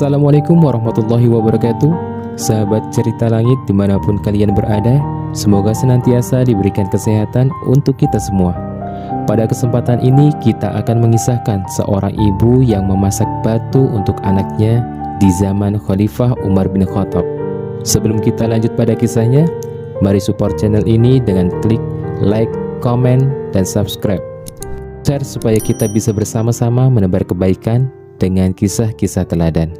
Assalamualaikum warahmatullahi wabarakatuh. Sahabat cerita langit dimanapun kalian berada, semoga senantiasa diberikan kesehatan untuk kita semua. Pada kesempatan ini kita akan mengisahkan seorang ibu yang memasak batu untuk anaknya di zaman Khalifah Umar bin Khattab. Sebelum kita lanjut pada kisahnya, mari support channel ini dengan klik like, komen, dan subscribe. Share supaya kita bisa bersama-sama menebar kebaikan dengan kisah-kisah teladan.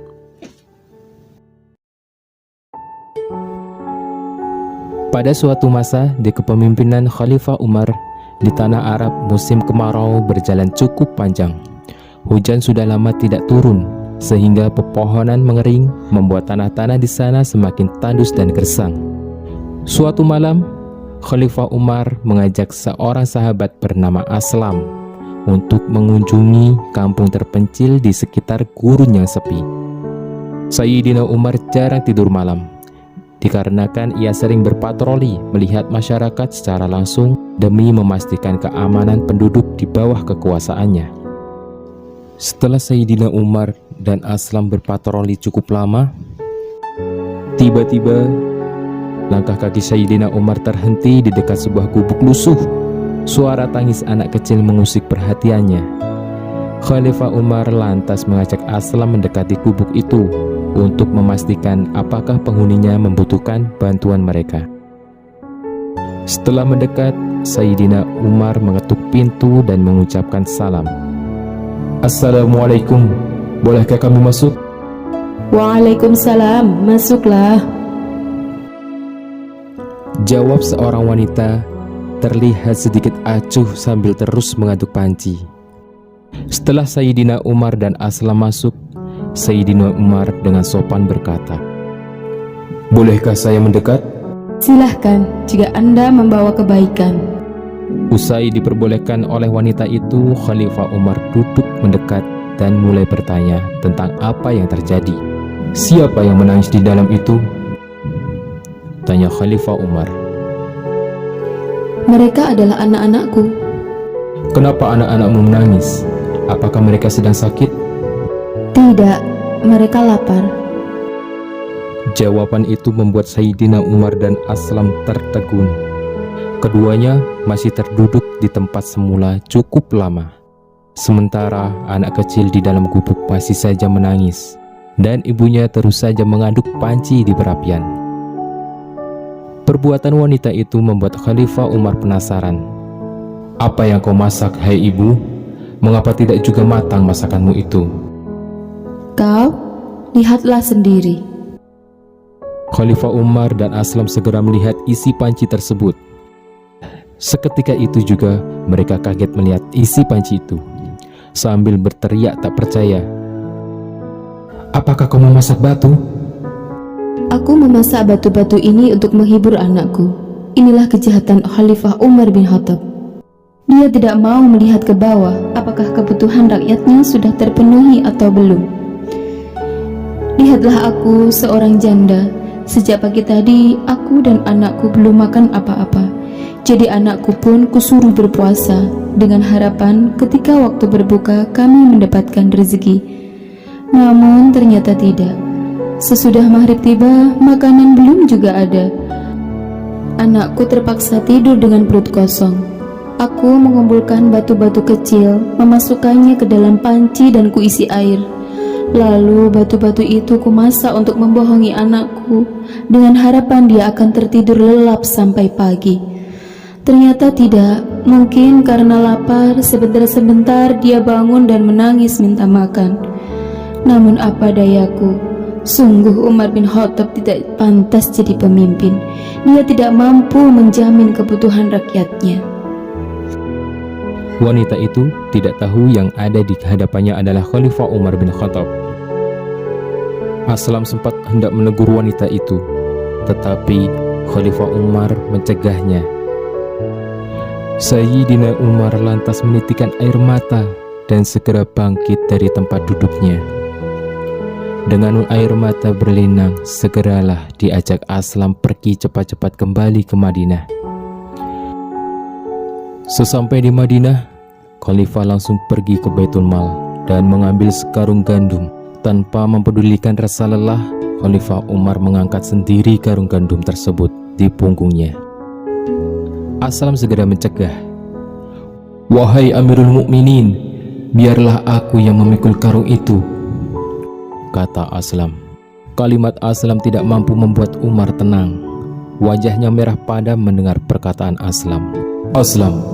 Pada suatu masa di kepemimpinan Khalifah Umar, di tanah Arab musim kemarau berjalan cukup panjang. Hujan sudah lama tidak turun, sehingga pepohonan mengering, membuat tanah-tanah di sana semakin tandus dan gersang. Suatu malam, Khalifah Umar mengajak seorang sahabat bernama Aslam untuk mengunjungi kampung terpencil di sekitar gurun yang sepi. Sayyidina Umar jarang tidur malam, dikarenakan ia sering berpatroli melihat masyarakat secara langsung demi memastikan keamanan penduduk di bawah kekuasaannya. Setelah Sayyidina Umar dan Aslam berpatroli cukup lama, tiba-tiba langkah kaki Sayyidina Umar terhenti di dekat sebuah gubuk lusuh. Suara tangis anak kecil mengusik perhatiannya. Khalifah Umar lantas mengajak Aslam mendekati gubuk itu untuk memastikan apakah penghuninya membutuhkan bantuan mereka. Setelah mendekat, Sayyidina Umar mengetuk pintu dan mengucapkan salam. "Assalamualaikum, bolehkah kami masuk?" "Waalaikumsalam, masuklah," jawab seorang wanita, terlihat sedikit acuh sambil terus mengaduk panci. Setelah Sayyidina Umar dan Aslam masuk, Sayyidina Umar dengan sopan berkata, "Bolehkah saya mendekat?" "Silahkan, jika Anda membawa kebaikan." Usai diperbolehkan oleh wanita itu, Khalifah Umar duduk mendekat dan mulai bertanya tentang apa yang terjadi. "Siapa yang menangis di dalam itu?" tanya Khalifah Umar. "Mereka adalah anak-anakku." "Kenapa anak-anakmu menangis? Apakah mereka sedang sakit?" "Tidak, mereka lapar." Jawaban itu membuat Sayyidina Umar dan Aslam tertegun. Keduanya masih terduduk di tempat semula cukup lama. Sementara anak kecil di dalam gubuk masih saja menangis, dan ibunya terus saja mengaduk panci di perapian. Perbuatan wanita itu membuat Khalifah Umar penasaran. "Apa yang kau masak, hai ibu? Mengapa tidak juga matang masakanmu itu?" "Kau, lihatlah sendiri." Khalifah Umar dan Aslam segera melihat isi panci tersebut. Seketika itu juga mereka kaget melihat isi panci itu. Sambil berteriak tak percaya, "Apakah kau memasak batu?" "Aku memasak batu-batu ini untuk menghibur anakku." Inilah kejahatan Khalifah Umar bin Khattab. Dia tidak mau melihat ke bawah apakah kebutuhan rakyatnya sudah terpenuhi atau belum. "Lihatlah aku seorang janda. Sejak pagi tadi aku dan anakku belum makan apa-apa. Jadi anakku pun kusuruh berpuasa dengan harapan ketika waktu berbuka kami mendapatkan rezeki. Namun ternyata tidak. Sesudah maghrib tiba, makanan belum juga ada. Anakku terpaksa tidur dengan perut kosong. Aku mengumpulkan batu-batu kecil, memasukkannya ke dalam panci dan kuisi air. Lalu batu-batu itu kumasak untuk membohongi anakku dengan harapan dia akan tertidur lelap sampai pagi. Ternyata tidak. Mungkin karena lapar, sebentar-sebentar dia bangun dan menangis minta makan. Namun apa dayaku, sungguh Umar bin Khattab tidak pantas jadi pemimpin. Dia tidak mampu menjamin kebutuhan rakyatnya." Wanita itu tidak tahu yang ada di hadapannya adalah Khalifah Umar bin Khattab. Aslam sempat hendak menegur wanita itu, tetapi Khalifah Umar mencegahnya. Sayyidina Umar lantas menitikkan air mata dan segera bangkit dari tempat duduknya. Dengan air mata berlinang, segeralah diajak Aslam pergi cepat-cepat kembali ke Madinah. Sesampai di Madinah, Khalifah langsung pergi ke Baitul Mal dan mengambil sekarung gandum. Tanpa mempedulikan rasa lelah, Khalifah Umar mengangkat sendiri karung gandum tersebut di punggungnya. Aslam segera mencegah. "Wahai Amirul Mukminin, biarlah aku yang memikul karung itu," kata Aslam. Kalimat Aslam tidak mampu membuat Umar tenang. Wajahnya merah padam mendengar perkataan Aslam. "Aslam,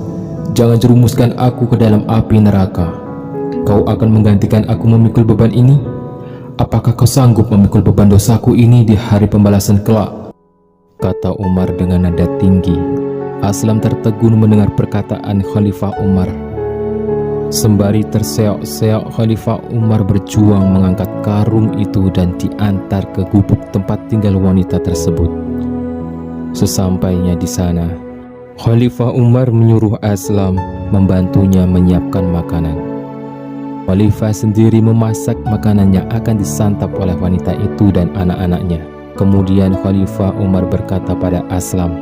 jangan jerumuskan aku ke dalam api neraka. Kau akan menggantikan aku memikul beban ini? Apakah kau sanggup memikul beban dosaku ini di hari pembalasan kelak?" kata Umar dengan nada tinggi. Aslam tertegun mendengar perkataan Khalifah Umar. Sembari terseok-seok, Khalifah Umar berjuang mengangkat karung itu dan diantar ke gubuk tempat tinggal wanita tersebut. Sesampainya di sana, Khalifah Umar menyuruh Aslam membantunya menyiapkan makanan. Khalifah sendiri memasak makanan yang akan disantap oleh wanita itu dan anak-anaknya. Kemudian Khalifah Umar berkata pada Aslam,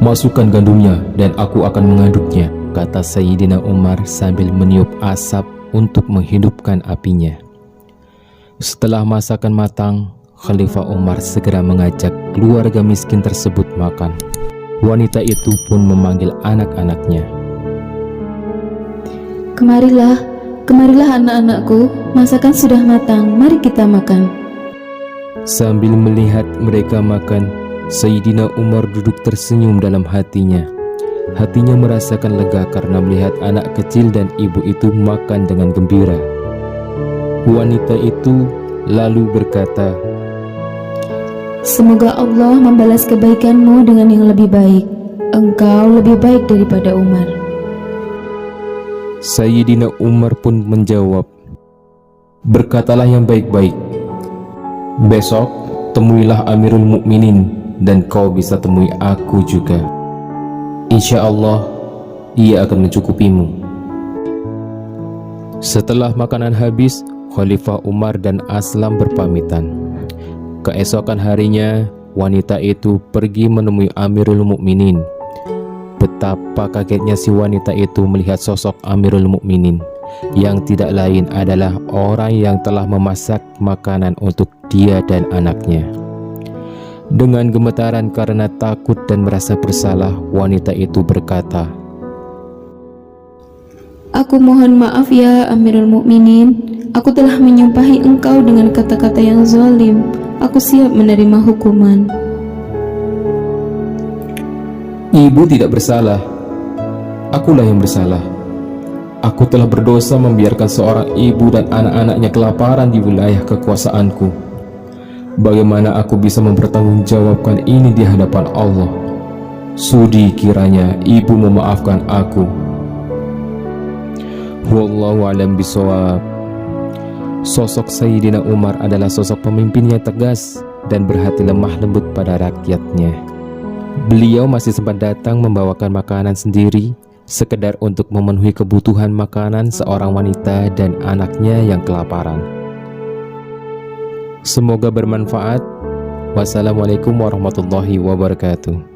"Masukkan gandumnya dan aku akan mengaduknya," kata Sayyidina Umar sambil meniup asap untuk menghidupkan apinya. Setelah masakan matang, Khalifah Umar segera mengajak keluarga miskin tersebut makan. Wanita itu pun memanggil anak-anaknya. Kemarilah anak-anakku, masakan sudah matang, mari kita makan." Sambil melihat mereka makan, Sayyidina Umar duduk tersenyum dalam hatinya. Hatinya merasakan lega karena melihat anak kecil dan ibu itu makan dengan gembira. Wanita itu lalu berkata, "Semoga Allah membalas kebaikanmu dengan yang lebih baik. Engkau lebih baik daripada Umar." Sayyidina Umar pun menjawab, "Berkatalah yang baik-baik. Besok temuilah Amirul Mukminin dan kau bisa temui aku juga. Insya Allah ia akan mencukupimu." Setelah makanan habis, Khalifah Umar dan Aslam berpamitan. Keesokan harinya, wanita itu pergi menemui Amirul Mukminin. Betapa kagetnya si wanita itu melihat sosok Amirul Mukminin, yang tidak lain adalah orang yang telah memasak makanan untuk dia dan anaknya. Dengan gemetaran karena takut dan merasa bersalah, wanita itu berkata, "Aku mohon maaf ya Amirul Mukminin, aku telah menyumpahi engkau dengan kata-kata yang zalim. Aku siap menerima hukuman." "Ibu tidak bersalah. Akulah yang bersalah. Aku telah berdosa membiarkan seorang ibu dan anak-anaknya kelaparan di wilayah kekuasaanku. Bagaimana aku bisa mempertanggungjawabkan ini di hadapan Allah? Sudi kiranya ibu memaafkan aku." Wallahu a'lam bishawab. Sosok Sayyidina Umar adalah sosok pemimpin yang tegas dan berhati lemah lembut pada rakyatnya. Beliau masih sempat datang membawakan makanan sendiri, sekedar untuk memenuhi kebutuhan makanan seorang wanita dan anaknya yang kelaparan. Semoga bermanfaat. Wassalamualaikum warahmatullahi wabarakatuh.